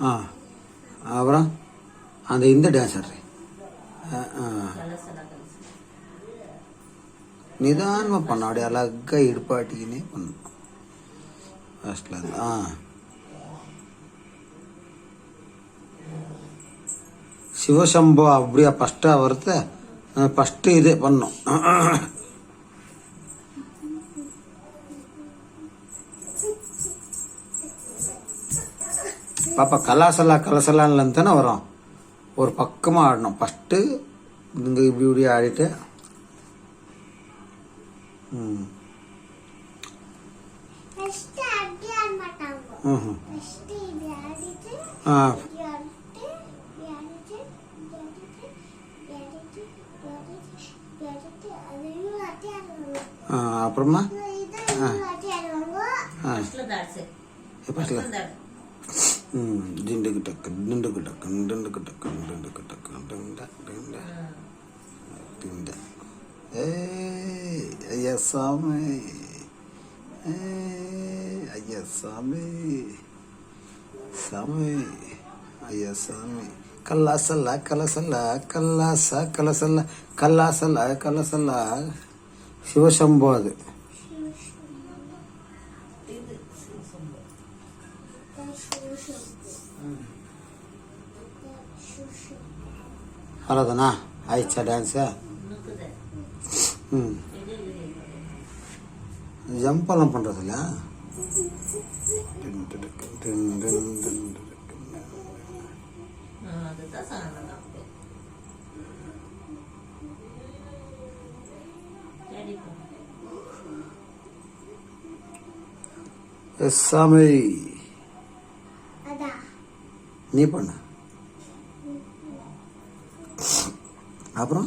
ஆ அப்புறம் அந்த இந்த டான்ஸ் ஆடுறேன். நிதானமாக பண்ண அப்படியே அழகா இடுப்பாட்டிக்கினே பண்ணும் ஃபஸ்ட்டில். சிவசம்போ அப்படியா ஃபஸ்ட்டு அவர்த்த ஃபஸ்ட்டு இதே பண்ணும். பாப்பா கலசலான்னு தானே வரும். ஒரு பக்கமாக ஆடணும் ஃபஸ்ட்டு. இங்கே இப்படி இப்படி ஆடிட்டு அப்புறமா டிண்டுக்கு டக்கு டிண்டுக்கு டக்கு டிண்டுக்கு டக்கு டிண்டுக்கு டக்கு டிண்ட டிண்ட. ஐயா சாமி, ஐயா சாமி, சாமி, ஐயா சாமி. கல்லாசல்ல கலசல்ல கல்லாச கலசல்ல கல்லாசல்ல கலசல்ல சிவசம்போ. அது அவ்வளோதானா? ஆயிடுச்சா டான்ஸு? ஜம்பெல்லாம் பண்ணுறது இல்லையா? சாமி நீ பண்ண அப்புறம்